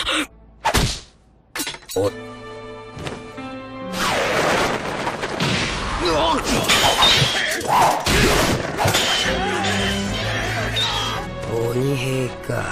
Oh. Oni Heika.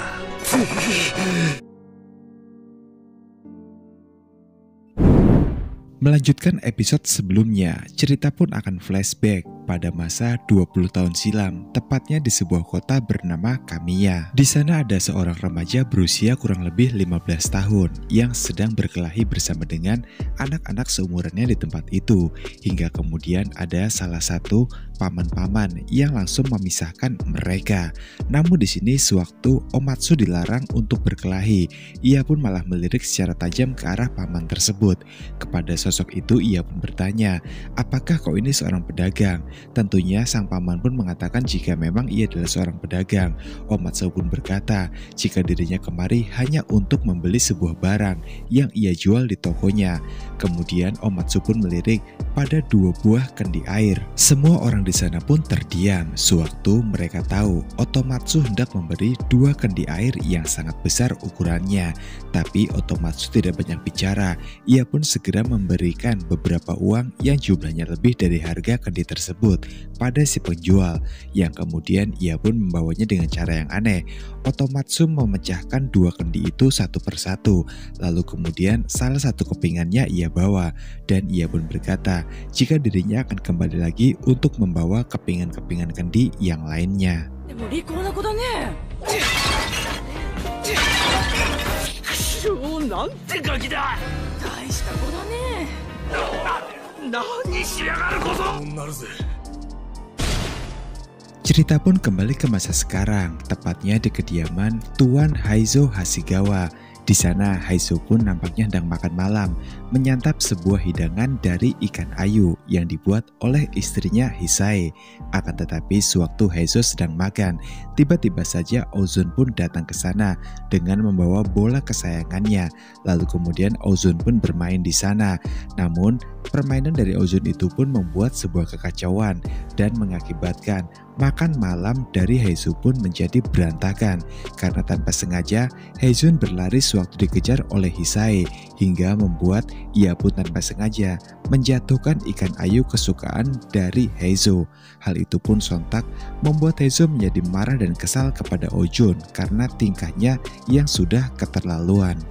Melanjutkan episode sebelumnya, cerita pun akan flashback pada masa 20 tahun silam, tepatnya di sebuah kota bernama Kamiya. Di sana ada seorang remaja berusia kurang lebih 15 tahun yang sedang berkelahi bersama dengan anak-anak seumurannya di tempat itu. Hingga kemudian ada salah satu paman-paman yang langsung memisahkan mereka. Namun di sini sewaktu Omatsu dilarang untuk berkelahi, ia pun malah melirik secara tajam ke arah paman tersebut. Kepada sosok itu ia pun bertanya, apakah kau ini seorang pedagang? Tentunya sang paman pun mengatakan jika memang ia adalah seorang pedagang. Omatsu pun berkata jika dirinya kemari hanya untuk membeli sebuah barang yang ia jual di tokonya. Kemudian Omatsu pun melirik pada 2 buah kendi air. Semua orang di sana pun terdiam sewaktu mereka tahu Otomatsu hendak memberi 2 kendi air yang sangat besar ukurannya. Tapi Otomatsu tidak banyak bicara. Ia pun segera memberikan beberapa uang yang jumlahnya lebih dari harga kendi tersebut pada si penjual, yang kemudian ia pun membawanya dengan cara yang aneh. Otomatsu memecahkan 2 kendi itu satu persatu, lalu kemudian salah satu kepingannya ia bawa, dan ia pun berkata jika dirinya akan kembali lagi untuk membawa kepingan-kepingan kendi yang lainnya. Cerita pun kembali ke masa sekarang, tepatnya di kediaman Tuan Heizo Hasegawa. Di sana Heizo pun nampaknya sedang makan malam, menyantap sebuah hidangan dari ikan ayu yang dibuat oleh istrinya Hisae. Akan tetapi sewaktu Heizo sedang makan, tiba-tiba saja Ozun pun datang ke sana dengan membawa bola kesayangannya. Lalu kemudian Ozun pun bermain di sana. Namun permainan dari Ozun itu pun membuat sebuah kekacauan dan mengakibatkan makan malam dari Heizo pun menjadi berantakan karena tanpa sengaja Heizun berlari sewaktu dikejar oleh Hisae hingga membuat ia pun tanpa sengaja menjatuhkan ikan ayu kesukaan dari Heizo. Hal itu pun sontak membuat Heizo menjadi marah dan kesal kepada Ozun karena tingkahnya yang sudah keterlaluan.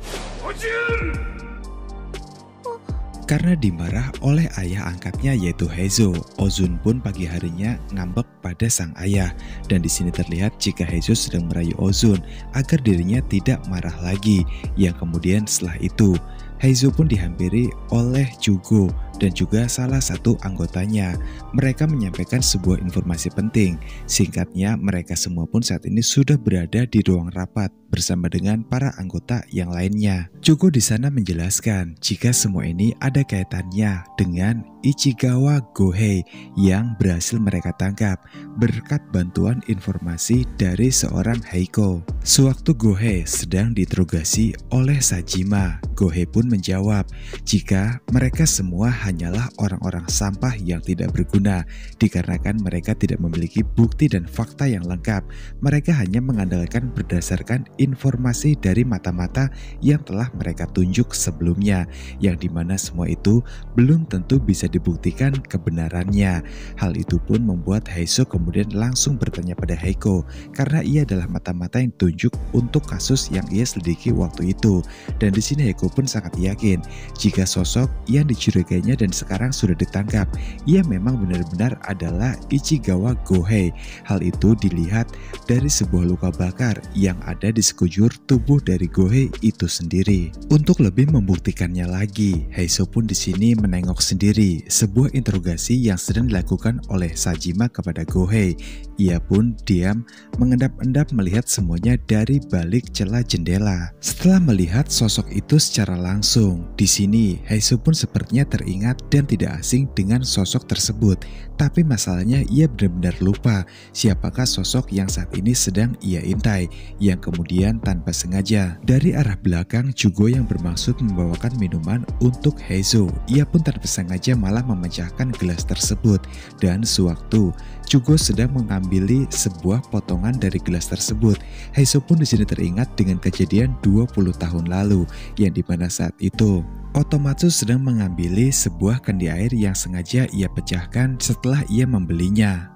Karena dimarah oleh ayah angkatnya yaitu Heizo, Ozun pun pagi harinya ngambek pada sang ayah. Dan di sini terlihat jika Heizo sedang merayu Ozun agar dirinya tidak marah lagi. Yang kemudian setelah itu Heizo pun dihampiri oleh Jugo dan juga salah satu anggotanya. Mereka menyampaikan sebuah informasi penting. Singkatnya, mereka semua pun saat ini sudah berada di ruang rapat bersama dengan para anggota yang lainnya. Jugo di sana menjelaskan jika semua ini ada kaitannya dengan Ichigawa Gohei yang berhasil mereka tangkap berkat bantuan informasi dari seorang Heiko. Sewaktu Gohei sedang diinterogasi oleh Sajima, Gohei pun menjawab jika mereka semua hanyalah orang-orang sampah yang tidak berguna dikarenakan mereka tidak memiliki bukti dan fakta yang lengkap. Mereka hanya mengandalkan berdasarkan informasi dari mata-mata yang telah mereka tunjuk sebelumnya, yang dimana semua itu belum tentu bisa dibuktikan kebenarannya. Hal itu pun membuat Heizo kemudian langsung bertanya pada Heiko karena ia adalah mata-mata yang tunjuk untuk kasus yang ia selidiki waktu itu. Dan di sini Heiko pun sangat yakin jika sosok yang dicurigainya dan sekarang sudah ditangkap, ia memang benar-benar adalah Ichigawa Gohei. Hal itu dilihat dari sebuah luka bakar yang ada di sekujur tubuh dari Gohei itu sendiri. Untuk lebih membuktikannya lagi, Heizo pun di sini menengok sendiri sebuah interogasi yang sedang dilakukan oleh Sajima kepada Gohei. Ia pun diam mengendap-endap melihat semuanya dari balik celah jendela. Setelah melihat sosok itu secara langsung, di sini Heizo pun sepertinya teringat dan tidak asing dengan sosok tersebut. Tapi masalahnya ia benar-benar lupa siapakah sosok yang saat ini sedang ia intai, yang kemudian tanpa sengaja dari arah belakang Jugo yang bermaksud membawakan minuman untuk Heizo. Ia pun tanpa sengaja malah memecahkan gelas tersebut. Dan sewaktu Chugo sedang mengambil sebuah potongan dari gelas tersebut, Heizo pun di sini teringat dengan kejadian 20 tahun lalu, yang dimana saat itu Otomatsu sedang mengambil sebuah kendi air yang sengaja ia pecahkan setelah ia membelinya.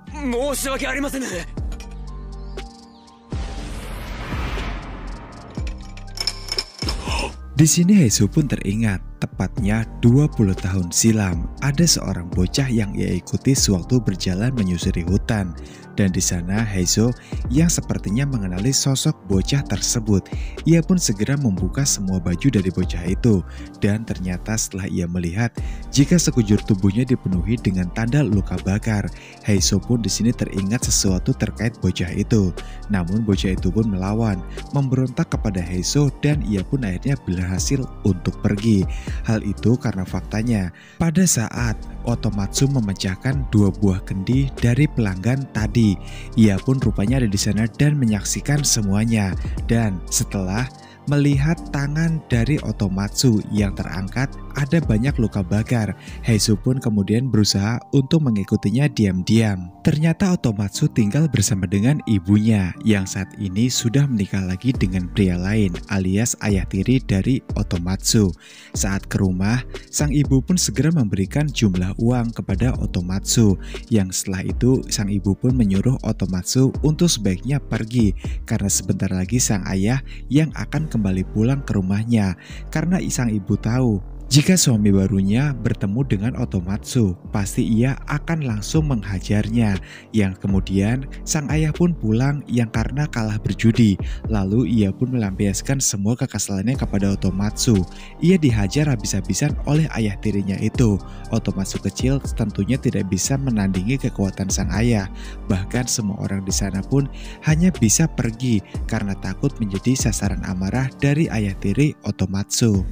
Di sini Heizo pun teringat, tepatnya 20 tahun silam, ada seorang bocah yang ia ikuti sewaktu berjalan menyusuri hutan. Dan di sana Heizo yang sepertinya mengenali sosok bocah tersebut. Ia pun segera membuka semua baju dari bocah itu. Dan ternyata setelah ia melihat jika sekujur tubuhnya dipenuhi dengan tanda luka bakar, Heizo pun di sini teringat sesuatu terkait bocah itu. Namun bocah itu pun melawan, memberontak kepada Heizo, dan ia pun akhirnya berhasil untuk pergi. Hal itu karena faktanya pada saat Otomatsu memecahkan 2 buah kendi dari pelanggan tadi, ia pun rupanya ada di sana dan menyaksikan semuanya. Dan setelah melihat tangan dari Otomatsu yang terangkat ada banyak luka bakar, Heizo pun kemudian berusaha untuk mengikutinya diam-diam. Ternyata Otomatsu tinggal bersama dengan ibunya yang saat ini sudah menikah lagi dengan pria lain alias ayah tiri dari Otomatsu. Saat ke rumah, sang ibu pun segera memberikan jumlah uang kepada Otomatsu, yang setelah itu sang ibu pun menyuruh Otomatsu untuk sebaiknya pergi karena sebentar lagi sang ayah yang akan kembali pulang ke rumahnya. Karena sang ibu tahu jika suami barunya bertemu dengan Otomatsu, pasti ia akan langsung menghajarnya. Yang kemudian sang ayah pun pulang yang karena kalah berjudi. Lalu ia pun melampiaskan semua kekesalannya kepada Otomatsu. Ia dihajar habis-habisan oleh ayah tirinya itu. Otomatsu kecil tentunya tidak bisa menandingi kekuatan sang ayah. Bahkan semua orang di sana pun hanya bisa pergi karena takut menjadi sasaran amarah dari ayah tiri Otomatsu.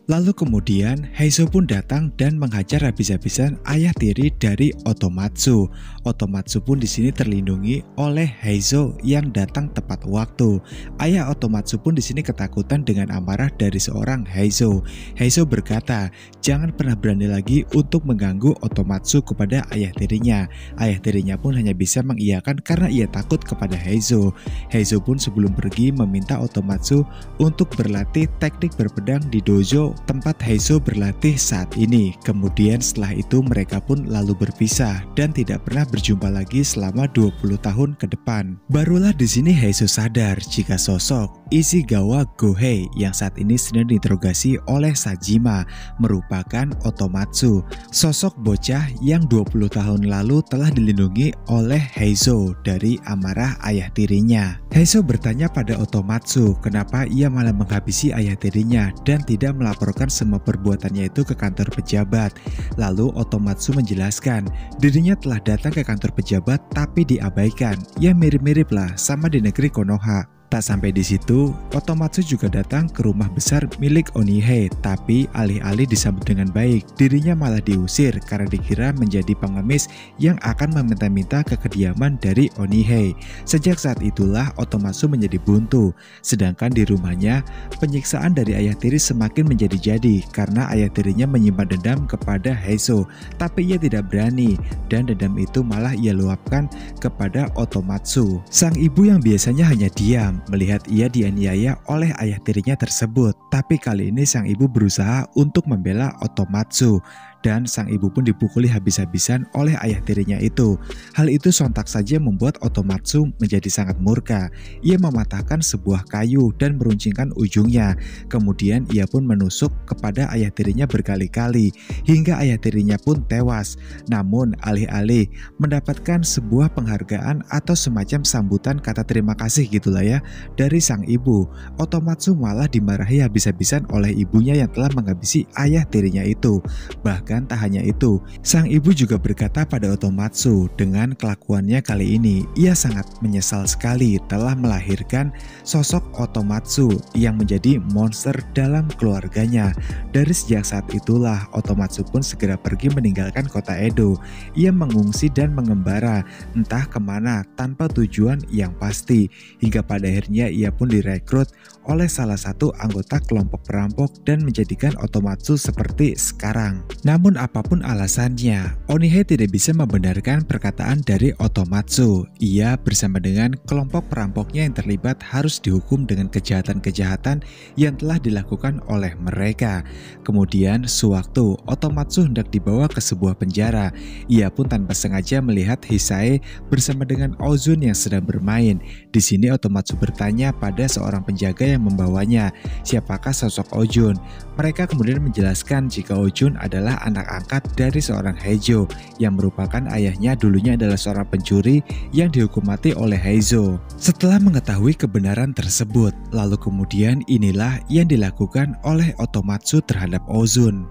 Lalu kemudian Heizo pun datang dan menghajar habis-habisan ayah tiri dari Otomatsu. Otomatsu pun di sini terlindungi oleh Heizo yang datang tepat waktu. Ayah Otomatsu pun di sini ketakutan dengan amarah dari seorang Heizo. Heizo berkata, jangan pernah berani lagi untuk mengganggu Otomatsu kepada ayah tirinya. Ayah tirinya pun hanya bisa mengiyakan karena ia takut kepada Heizo. Heizo pun sebelum pergi meminta Otomatsu untuk berlatih teknik berpedang di dojo tempat Heizo berlatih saat ini. Kemudian setelah itu mereka pun lalu berpisah dan tidak pernah berjumpa lagi selama 20 tahun ke depan. Barulah di sini Heizo sadar jika sosok Ishigawa Gohei yang saat ini sedang diinterogasi oleh Sajima merupakan Otomatsu, sosok bocah yang 20 tahun lalu telah dilindungi oleh Heizo dari amarah ayah tirinya. Heizo bertanya pada Otomatsu kenapa ia malah menghabisi ayah tirinya dan tidak melaporkan semua perbuatannya itu ke kantor pejabat. Lalu Otomatsu menjelaskan dirinya telah datang ke kantor pejabat tapi diabaikan. Ya mirip-mirip lah sama di negeri Konoha. Tak sampai di situ, Otomatsu juga datang ke rumah besar milik Onihei, tapi alih-alih disambut dengan baik, dirinya malah diusir karena dikira menjadi pengemis yang akan meminta-minta ke kediaman dari Onihei. Sejak saat itulah Otomatsu menjadi buntu, sedangkan di rumahnya, penyiksaan dari ayah tiri semakin menjadi-jadi karena ayah tirinya menyimpan dendam kepada Heizo, tapi ia tidak berani, dan dendam itu malah ia luapkan kepada Otomatsu. Sang ibu yang biasanya hanya diam melihat ia dianiaya oleh ayah tirinya tersebut, tapi kali ini sang ibu berusaha untuk membela Otomatsu. Dan sang ibu pun dipukuli habis-habisan oleh ayah tirinya itu. Hal itu sontak saja membuat Otomatsu menjadi sangat murka. Ia mematahkan sebuah kayu dan meruncingkan ujungnya. Kemudian ia pun menusuk kepada ayah tirinya berkali-kali hingga ayah tirinya pun tewas. Namun alih-alih mendapatkan sebuah penghargaan atau semacam sambutan kata terima kasih gitulah ya dari sang ibu, Otomatsu malah dimarahi habis-habisan oleh ibunya yang telah menghabisi ayah tirinya itu. Bahkan Bahkan tak hanya itu, sang ibu juga berkata pada Otomatsu dengan kelakuannya kali ini, ia sangat menyesal sekali telah melahirkan sosok Otomatsu yang menjadi monster dalam keluarganya. Dari sejak saat itulah Otomatsu pun segera pergi meninggalkan kota Edo. Ia mengungsi dan mengembara entah kemana tanpa tujuan yang pasti, hingga pada akhirnya ia pun direkrut oleh salah satu anggota kelompok perampok dan menjadikan Otomatsu seperti sekarang. Namun apapun alasannya, Onihei tidak bisa membenarkan perkataan dari Otomatsu. Ia bersama dengan kelompok perampoknya yang terlibat harus dihukum dengan kejahatan-kejahatan yang telah dilakukan oleh mereka. Kemudian sewaktu Otomatsu hendak dibawa ke sebuah penjara, ia pun tanpa sengaja melihat Hisae bersama dengan Ozun yang sedang bermain. Di sini Otomatsu bertanya pada seorang penjaga yang membawanya, siapakah sosok Ozun. Mereka kemudian menjelaskan jika Ozun adalah anak angkat dari seorang Heizo yang merupakan ayahnya dulunya adalah seorang pencuri yang dihukum mati oleh Heizo. Setelah mengetahui kebenaran tersebut, lalu kemudian inilah yang dilakukan oleh Otomatsu terhadap Ozun.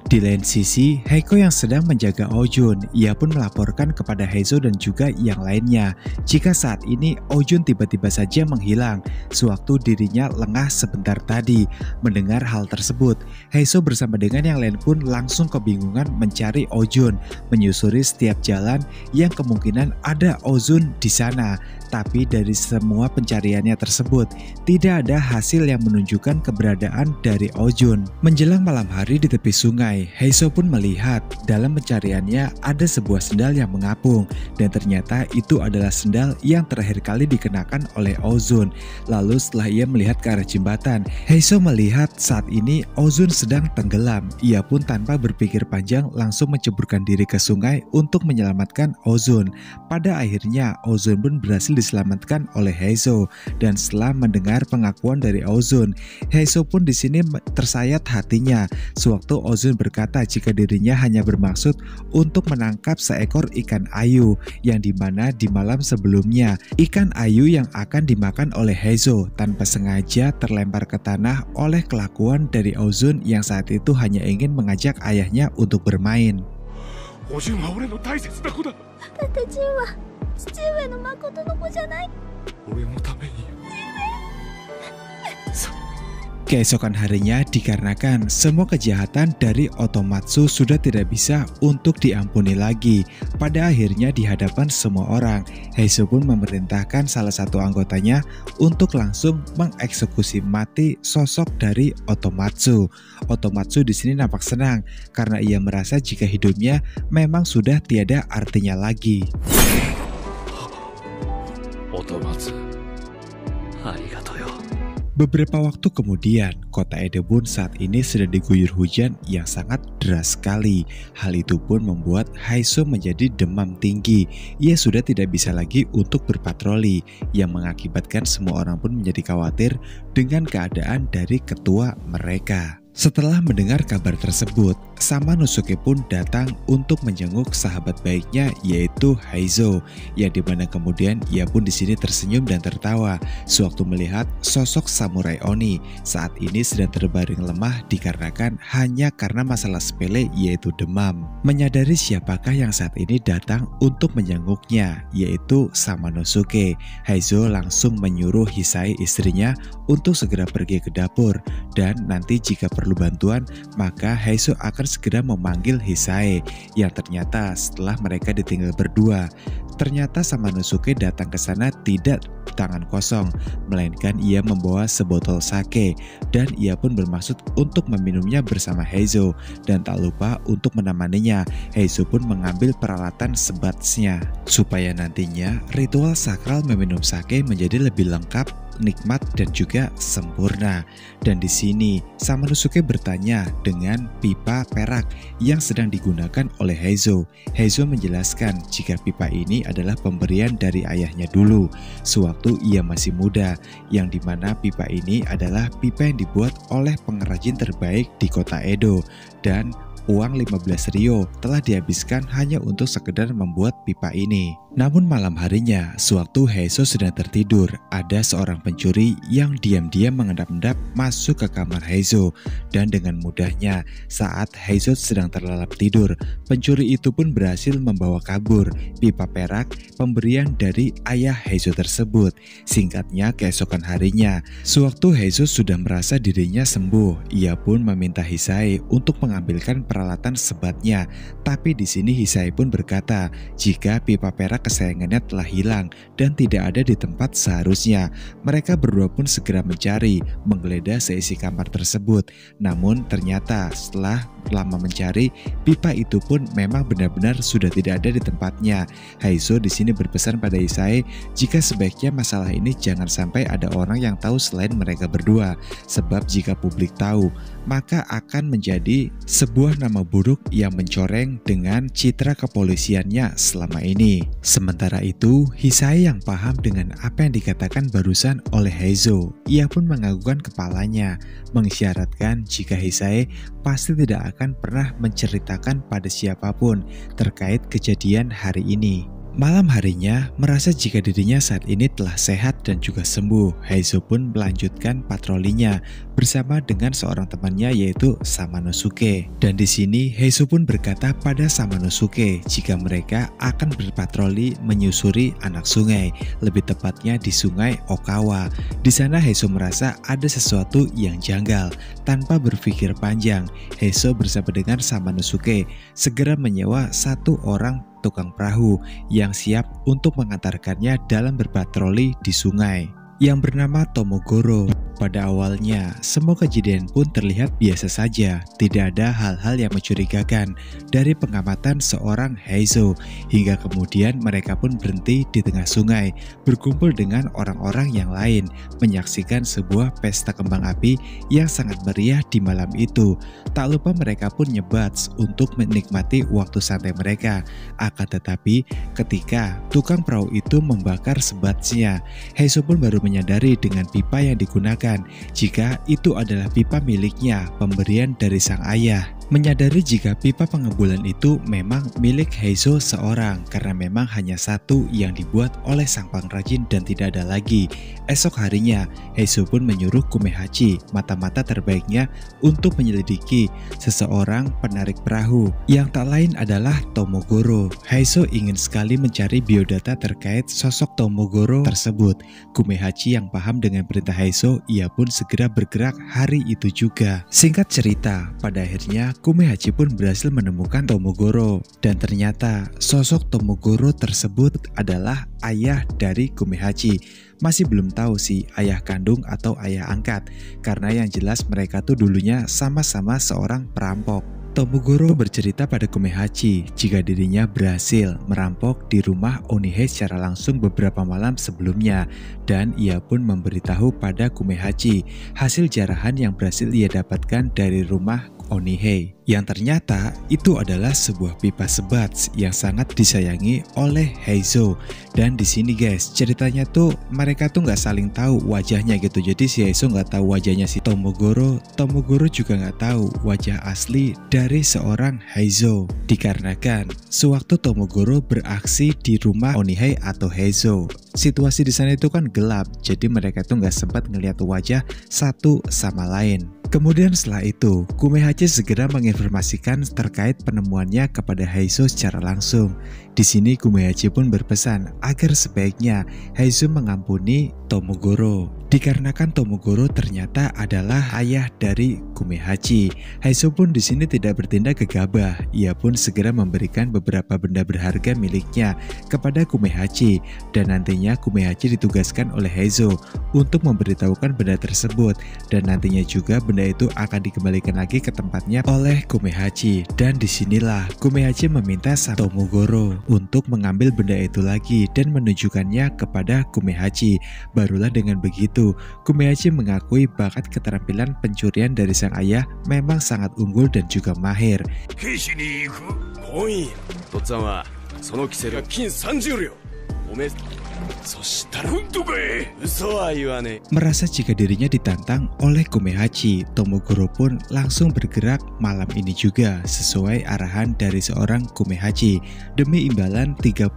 Di lain sisi, Heiko yang sedang menjaga Ozun, ia pun melaporkan kepada Heizo dan juga yang lainnya jika saat ini Ozun tiba-tiba saja menghilang sewaktu dirinya lengah sebentar tadi. Mendengar hal tersebut, Heizo bersama dengan yang lain pun langsung kebingungan mencari Ozun, menyusuri setiap jalan yang kemungkinan ada Ozun di sana. Tapi dari semua pencariannya tersebut, tidak ada hasil yang menunjukkan keberadaan dari Ozun. Menjelang malam hari di tepi sungai, Heizo pun melihat dalam pencariannya ada sebuah sendal yang mengapung, dan ternyata itu adalah sendal yang terakhir kali dikenakan oleh Ozun. Lalu setelah ia melihat ke arah jembatan, Heizo melihat saat ini Ozun sedang tenggelam. Ia pun tanpa berpikir panjang langsung menceburkan diri ke sungai untuk menyelamatkan Ozun. Pada akhirnya Ozun pun berhasil diselamatkan oleh Heizo, dan setelah mendengar pengakuan dari Ozun, Heizo pun di sini tersayat hatinya sewaktu Ozun berkata jika dirinya hanya bermaksud untuk menangkap seekor ikan ayu yang dimana di malam sebelumnya ikan ayu yang akan dimakan oleh Heizo tanpa sengaja terlempar ke tanah oleh kelakuan dari Ozun yang saat itu hanya ingin mengajak ayahnya untuk bermain. Keesokan harinya, dikarenakan semua kejahatan dari Otomatsu sudah tidak bisa untuk diampuni lagi, pada akhirnya di hadapan semua orang, Heizo pun memerintahkan salah satu anggotanya untuk langsung mengeksekusi mati sosok dari Otomatsu. Otomatsu di sini nampak senang karena ia merasa jika hidupnya memang sudah tiada artinya lagi. Otomatsu, arigatou yo. Beberapa waktu kemudian, kota Edo pun saat ini sedang diguyur hujan yang sangat deras sekali. Hal itu pun membuat Heizo menjadi demam tinggi. Ia sudah tidak bisa lagi untuk berpatroli, yang mengakibatkan semua orang pun menjadi khawatir dengan keadaan dari ketua mereka. Setelah mendengar kabar tersebut, Samanosuke pun datang untuk menjenguk sahabat baiknya yaitu Heizo, yang dimana kemudian ia pun di sini tersenyum dan tertawa sewaktu melihat sosok samurai Oni saat ini sedang terbaring lemah dikarenakan hanya karena masalah sepele yaitu demam. Menyadari siapakah yang saat ini datang untuk menjenguknya yaitu Samanosuke, Heizo langsung menyuruh Hisae istrinya untuk segera pergi ke dapur, dan nanti jika perlu bantuan maka Heizo akan segera memanggil Hisae, yang ternyata setelah mereka ditinggal berdua, ternyata Samanosuke datang ke sana tidak tangan kosong, melainkan ia membawa sebotol sake dan ia pun bermaksud untuk meminumnya bersama Heizo, dan tak lupa untuk menemaninya. Heizo pun mengambil peralatan sebatsnya supaya nantinya ritual sakral meminum sake menjadi lebih lengkap, nikmat dan juga sempurna. Dan di sini Samanosuke bertanya dengan pipa perak yang sedang digunakan oleh Heizo. Heizo menjelaskan jika pipa ini adalah pemberian dari ayahnya dulu sewaktu ia masih muda, yang dimana pipa ini adalah pipa yang dibuat oleh pengrajin terbaik di kota Edo, dan uang 15 ryo telah dihabiskan hanya untuk sekedar membuat pipa ini. Namun malam harinya, sewaktu Heizo sedang tertidur, ada seorang pencuri yang diam-diam mengendap-endap masuk ke kamar Heizo. Dan dengan mudahnya, saat Heizo sedang terlelap tidur, pencuri itu pun berhasil membawa kabur pipa perak pemberian dari ayah Heizo tersebut. Singkatnya, keesokan harinya, sewaktu Heizo sudah merasa dirinya sembuh, ia pun meminta Hisai untuk mengambilkan peralatan sebatnya. Tapi di sini Hisai pun berkata, jika pipa perak kesayangannya telah hilang dan tidak ada di tempat seharusnya. Mereka berdua pun segera mencari, menggeledah seisi kamar tersebut. Namun ternyata setelah lama mencari, pipa itu pun memang benar-benar sudah tidak ada di tempatnya. Heizo di sini berpesan pada Hisai jika sebaiknya masalah ini jangan sampai ada orang yang tahu selain mereka berdua, sebab jika publik tahu, maka akan menjadi sebuah nama buruk yang mencoreng dengan citra kepolisiannya selama ini. Sementara itu, Hisai yang paham dengan apa yang dikatakan barusan oleh Heizo, ia pun menganggukkan kepalanya, mengisyaratkan jika Hisai pasti tidak akan pernah menceritakan pada siapapun terkait kejadian hari ini. Malam harinya, merasa jika dirinya saat ini telah sehat dan juga sembuh, Heizo pun melanjutkan patrolinya bersama dengan seorang temannya yaitu Samanosuke. Dan di sini Heizo pun berkata pada Samanosuke jika mereka akan berpatroli menyusuri anak sungai, lebih tepatnya di sungai Okawa. Di sana Heizo merasa ada sesuatu yang janggal. Tanpa berpikir panjang, Heizo bersama dengan Samanosuke segera menyewa satu orang tukang perahu yang siap untuk mengantarkannya dalam berpatroli di sungai yang bernama Tomogoro. Pada awalnya, semua kejadian pun terlihat biasa saja, tidak ada hal-hal yang mencurigakan dari pengamatan seorang Heizo, hingga kemudian mereka pun berhenti di tengah sungai, berkumpul dengan orang-orang yang lain, menyaksikan sebuah pesta kembang api yang sangat meriah di malam itu. Tak lupa mereka pun nyebats untuk menikmati waktu santai mereka. Akan tetapi, ketika tukang perahu itu membakar sebatnya, Heizo pun baru menyadari dengan pipa yang digunakan jika itu adalah pipa miliknya, pemberian dari sang ayah. Menyadari jika pipa pengembulan itu memang milik Heizo seorang karena memang hanya satu yang dibuat oleh sang pengrajin dan tidak ada lagi. Esok harinya, Heizo pun menyuruh Kumehachi, mata-mata terbaiknya, untuk menyelidiki seseorang penarik perahu yang tak lain adalah Tomogoro. Heizo ingin sekali mencari biodata terkait sosok Tomogoro tersebut. Kumehachi yang paham dengan perintah Heizo, ia pun segera bergerak hari itu juga. Singkat cerita, pada akhirnya Kumehachi pun berhasil menemukan Tomogoro, dan ternyata sosok Tomogoro tersebut adalah ayah dari Kumehachi. Masih belum tahu sih ayah kandung atau ayah angkat, karena yang jelas mereka tuh dulunya sama-sama seorang perampok. Tomogoro bercerita pada Kumehachi jika dirinya berhasil merampok di rumah Onihei secara langsung beberapa malam sebelumnya, dan ia pun memberitahu pada Kumehachi hasil jarahan yang berhasil ia dapatkan dari rumah Onihei, yang ternyata itu adalah sebuah pipa sebat yang sangat disayangi oleh Heizo. Dan di sini guys, ceritanya tuh mereka tuh nggak saling tahu wajahnya gitu. Jadi si Heizo nggak tahu wajahnya si Tomogoro, Tomogoro juga nggak tahu wajah asli dari seorang Heizo. Dikarenakan sewaktu Tomogoro beraksi di rumah Onihei atau Heizo, situasi di sana itu kan gelap, jadi mereka tuh nggak sempat ngelihat wajah satu sama lain. Kemudian setelah itu, Kumehachi segera menginformasikan terkait penemuannya kepada Heizo secara langsung. Di sini Kumehachi pun berpesan agar sebaiknya Heizo mengampuni Tomogoro, dikarenakan Tomogoro ternyata adalah ayah dari Kumehachi. Heizo pun di sini tidak bertindak gegabah. Ia pun segera memberikan beberapa benda berharga miliknya kepada Kumehachi, dan nantinya Kumehachi ditugaskan oleh Heizo untuk memberitahukan benda tersebut, dan nantinya juga benda itu akan dikembalikan lagi ke tempatnya oleh Kumehachi. Dan disinilah Kumehachi meminta sang Tomogoro untuk mengambil benda itu lagi dan menunjukkannya kepada Kumehachi. Barulah dengan begitu, Kumehachi mengakui bakat keterampilan pencurian dari sang ayah memang sangat unggul dan juga mahir. Merasa jika dirinya ditantang oleh Kumehachi, Tomogoro pun langsung bergerak malam ini juga sesuai arahan dari seorang Kumehachi demi imbalan 30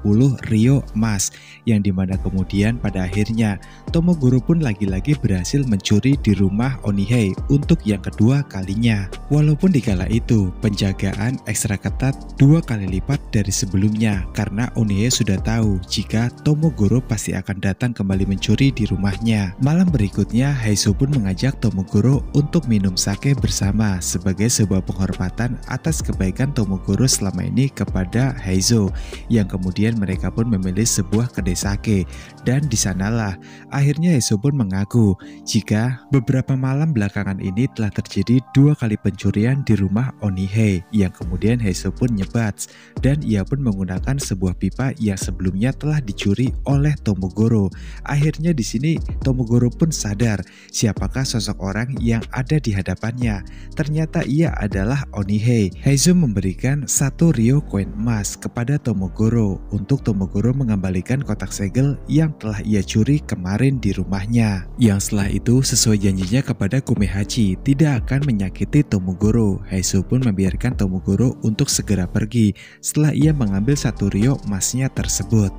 ryo emas, yang dimana kemudian pada akhirnya Tomogoro pun lagi-lagi berhasil mencuri di rumah Onihei untuk yang kedua kalinya. Walaupun dikala itu penjagaan ekstra ketat 2 kali lipat dari sebelumnya karena Onihei sudah tahu jika Tomogoro pasti akan datang kembali mencuri di rumahnya. Malam berikutnya, Heizo pun mengajak Tomogoro untuk minum sake bersama sebagai sebuah penghormatan atas kebaikan Tomogoro selama ini kepada Heizo, yang kemudian mereka pun memilih sebuah kedai sake. Dan di sanalah akhirnya Heizo pun mengaku jika beberapa malam belakangan ini telah terjadi 2 kali pencurian di rumah Onihei, yang kemudian Heizo pun nyebats dan ia pun menggunakan sebuah pipa yang sebelumnya telah dicuri oleh Tomogoro. Akhirnya di sini Tomogoro pun sadar siapakah sosok orang yang ada di hadapannya. Ternyata ia adalah Onihei. Heizo memberikan 1 ryo koin emas kepada Tomogoro untuk Tomogoro mengembalikan kotak segel yang telah ia curi kemarin di rumahnya. Yang setelah itu sesuai janjinya kepada Kumehachi tidak akan menyakiti Tomogoro. Heizo pun membiarkan Tomogoro untuk segera pergi setelah ia mengambil 1 ryo emasnya tersebut.